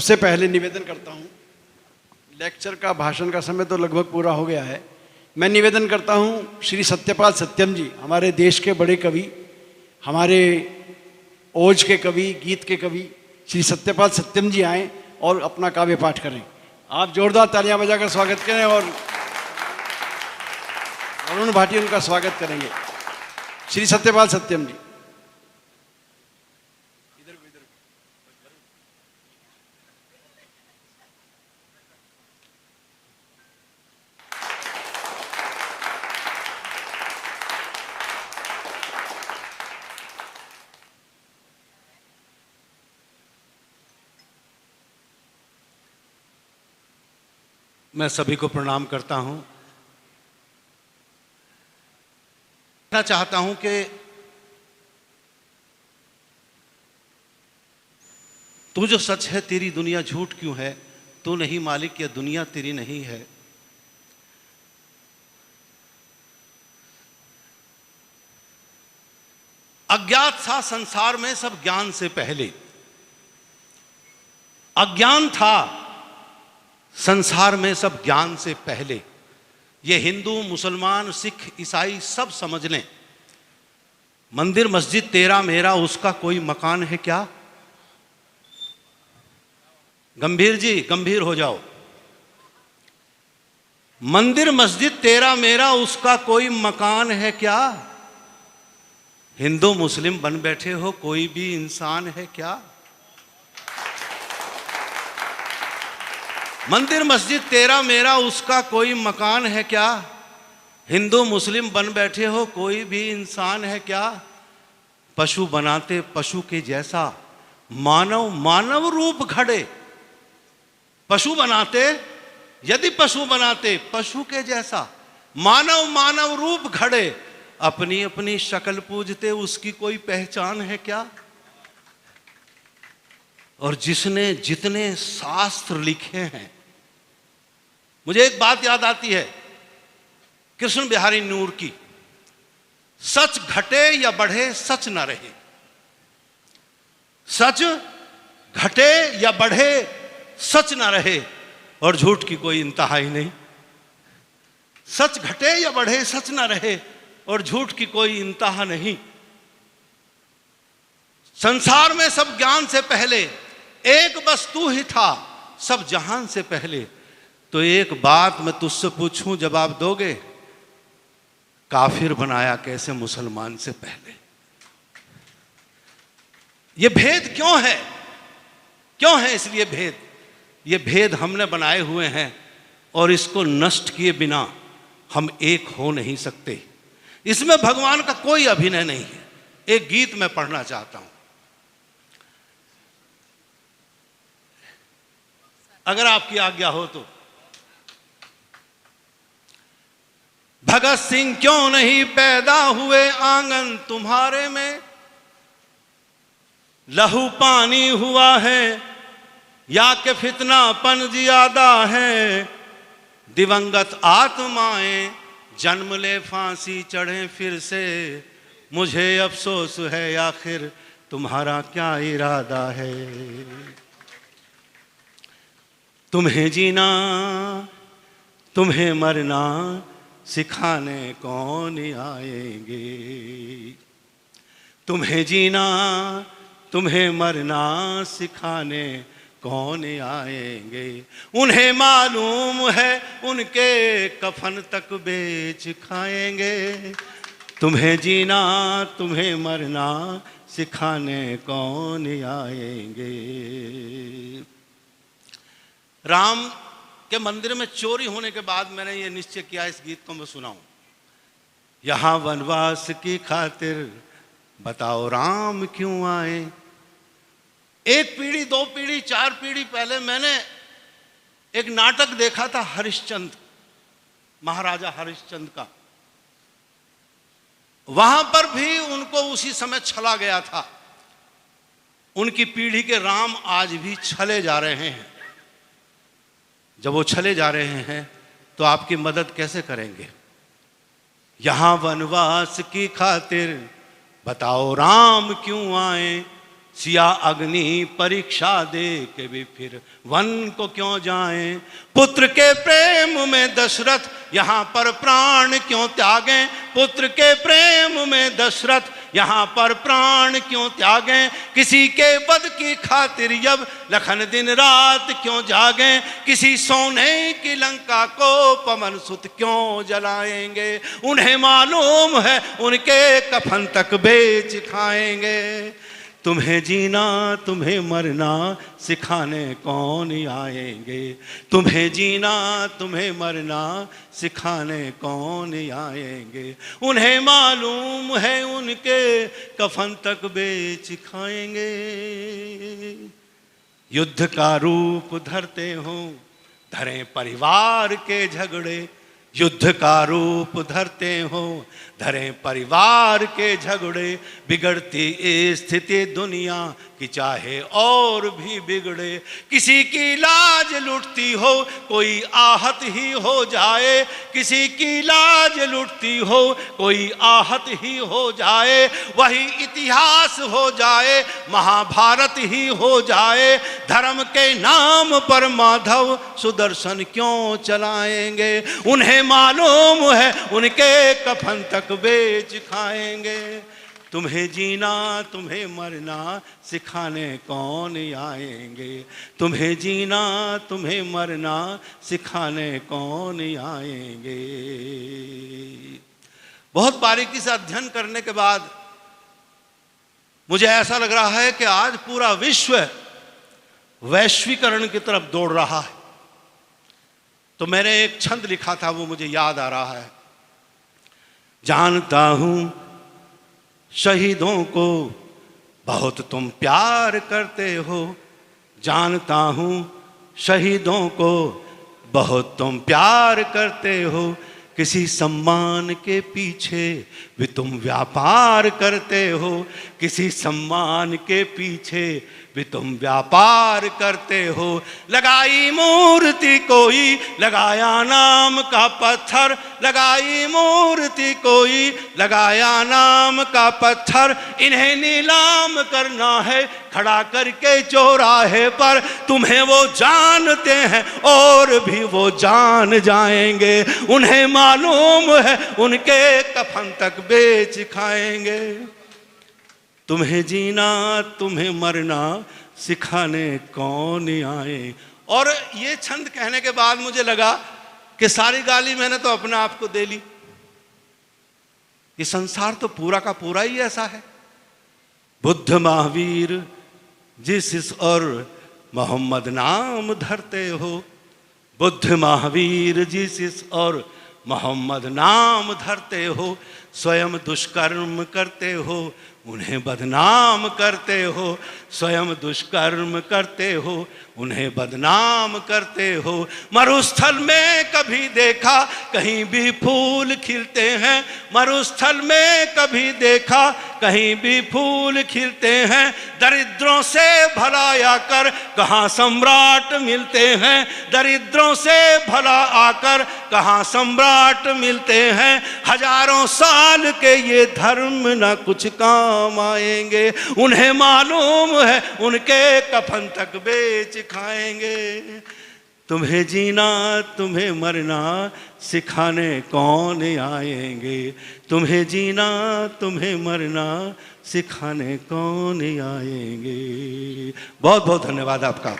सबसे पहले निवेदन करता हूँ, लेक्चर का भाषण का समय तो लगभग पूरा हो गया है। मैं निवेदन करता हूँ श्री सत्यपाल सत्यम जी, हमारे देश के बड़े कवि, हमारे ओज के कवि, गीत के कवि श्री सत्यपाल सत्यम जी आएँ और अपना काव्य पाठ करें। आप जोरदार तालियां बजाकर स्वागत करें और अरुण भाटी उनका स्वागत करेंगे। श्री सत्यपाल सत्यम जी। मैं सभी को प्रणाम करता हूं। कहना चाहता हूं कि तू जो सच है तेरी दुनिया झूठ क्यों है, तू नहीं मालिक या दुनिया तेरी नहीं है। अज्ञात था संसार में सब ज्ञान से पहले, अज्ञान था संसार में सब ज्ञान से पहले। ये हिंदू, मुसलमान, सिख, ईसाई सब समझ लें। मंदिर मस्जिद तेरा मेरा उसका कोई मकान है क्या? गंभीर जी, गंभीर हो जाओ। मंदिर मस्जिद तेरा मेरा उसका कोई मकान है क्या? हिंदू मुस्लिम बन बैठे हो, कोई भी इंसान है क्या? मंदिर मस्जिद तेरा मेरा उसका कोई मकान है क्या? हिंदू मुस्लिम बन बैठे हो, कोई भी इंसान है क्या? पशु बनाते पशु के जैसा, मानव मानव रूप घड़े। पशु बनाते, यदि पशु बनाते पशु के जैसा, मानव मानव रूप घड़े। अपनी अपनी शक्ल पूजते, उसकी कोई पहचान है क्या? और जिसने जितने शास्त्र लिखे हैं, मुझे एक बात याद आती है कृष्ण बिहारी नूर की, सच घटे या बढ़े सच न रहे। सच घटे या बढ़े सच न रहे, और झूठ की कोई इंतहा ही नहीं। सच घटे या बढ़े सच न रहे, और झूठ की कोई इंतहा नहीं। संसार में सब ज्ञान से पहले एक बस तू ही था, सब जहान से पहले। तो एक बात मैं तुझसे पूछूं, जवाब दोगे? काफिर बनाया कैसे मुसलमान से पहले? ये भेद क्यों है? क्यों है इसलिए भेद? ये भेद हमने बनाए हुए हैं, और इसको नष्ट किए बिना हम एक हो नहीं सकते। इसमें भगवान का कोई अभिनय नहीं है। एक गीत मैं पढ़ना चाहता हूं, अगर आपकी आज्ञा हो तो। भगत सिंह क्यों नहीं पैदा हुए आंगन तुम्हारे में? लहू पानी हुआ है या कि फितनापन ज्यादा है? दिवंगत आत्माएं जन्म ले फांसी चढ़े फिर से। मुझे अफसोस है आखिर तुम्हारा क्या इरादा है? तुम्हें जीना तुम्हें मरना सिखाने कौन आएंगे? तुम्हें जीना तुम्हें मरना सिखाने कौन आएंगे? उन्हें मालूम है उनके कफन तक बेच खाएंगे। तुम्हें जीना तुम्हें मरना सिखाने कौन आएंगे? राम के मंदिर में चोरी होने के बाद मैंने ये निश्चय किया इस गीत को मैं सुनाऊं। यहां वनवास की खातिर बताओ राम क्यों आए? एक पीढ़ी, दो पीढ़ी, चार पीढ़ी पहले मैंने एक नाटक देखा था हरिश्चंद्र, महाराजा हरिश्चंद्र का। वहां पर भी उनको उसी समय छला गया था। उनकी पीढ़ी के राम आज भी छले जा रहे हैं। जब वो छले जा रहे हैं तो आपकी मदद कैसे करेंगे? यहां वनवास की खातिर बताओ राम क्यों आए? सिया अग्नि परीक्षा दे के भी फिर वन को क्यों जाएं। पुत्र के प्रेम में दशरथ यहाँ पर प्राण क्यों त्यागें। पुत्र के प्रेम में दशरथ यहाँ पर प्राण क्यों त्यागें। किसी के वध की खातिर जब लखन दिन रात क्यों जागें। किसी सोने की लंका को पवन सुत क्यों जलाएंगे। उन्हें मालूम है उनके कफन तक बेच खाएंगे। तुम्हें जीना तुम्हें मरना सिखाने कौन आएंगे। तुम्हें जीना तुम्हें मरना सिखाने कौन आएंगे। उन्हें मालूम है उनके कफन तक बेच खाएंगे। युद्ध का रूप धरते हो धरे परिवार के झगड़े। युद्ध का रूप धरते हो धरे परिवार के झगड़े। बिगड़ती स्थिति दुनिया की चाहे और भी बिगड़े। किसी की लाज लुटती हो कोई आहत ही हो जाए। किसी की लाज लुटती हो कोई आहत ही हो जाए। वही इतिहास हो जाए महाभारत ही हो जाए। धर्म के नाम पर माधव सुदर्शन क्यों चलाएंगे। उन्हें मालूम है उनके कफन तक बेच खाएंगे। तुम्हें जीना तुम्हें मरना सिखाने कौन आएंगे। तुम्हें जीना तुम्हें मरना सिखाने कौन आएंगे। बहुत बारीकी से अध्ययन करने के बाद मुझे ऐसा लग रहा है कि आज पूरा विश्व वैश्वीकरण की तरफ दौड़ रहा है। तो मैंने एक छंद लिखा था वो मुझे याद आ रहा है। जानता हूं शहीदों को बहुत तुम प्यार करते हो। जानता हूं शहीदों को बहुत तुम प्यार करते हो। किसी सम्मान के पीछे भी तुम व्यापार करते हो। किसी सम्मान के पीछे भी तुम व्यापार करते हो। लगाई मूर्ति कोई लगाया नाम का पत्थर। लगाई मूर्ति कोई लगाया नाम का पत्थर। इन्हें नीलाम करना है खड़ा करके चौराहे पर। तुम्हें वो जानते हैं और भी वो जान जाएंगे। उन्हें मालूम है उनके कफन तक बेच खाएंगे। तुम्हें जीना तुम्हें मरना सिखाने कौन आए। और ये छंद कहने के बाद मुझे लगा कि सारी गाली मैंने तो अपने आप को दे ली। ये संसार तो पूरा का पूरा ही ऐसा है। बुद्ध महावीर जीसस और मोहम्मद नाम धरते हो। बुद्ध महावीर जीसस और मोहम्मद नाम धरते हो। स्वयं दुष्कर्म करते हो उन्हें बदनाम करते हो। स्वयं दुष्कर्म करते हो उन्हें बदनाम करते हो। मरुस्थल में कभी देखा कहीं भी फूल खिलते हैं। मरुस्थल में कभी देखा कहीं भी फूल खिलते हैं। दरिद्रों से भला आकर कहाँ सम्राट मिलते हैं। दरिद्रों से भला आकर कहाँ सम्राट मिलते हैं। हजारों साल के ये धर्म ना कुछ काम आएंगे। उन्हें मालूम है उनके कफन तक बेच खाएंगे। तुम्हें जीना तुम्हें मरना सिखाने कौन आएंगे। तुम्हें जीना तुम्हें मरना सिखाने कौन आएंगे। बहुत बहुत धन्यवाद आपका।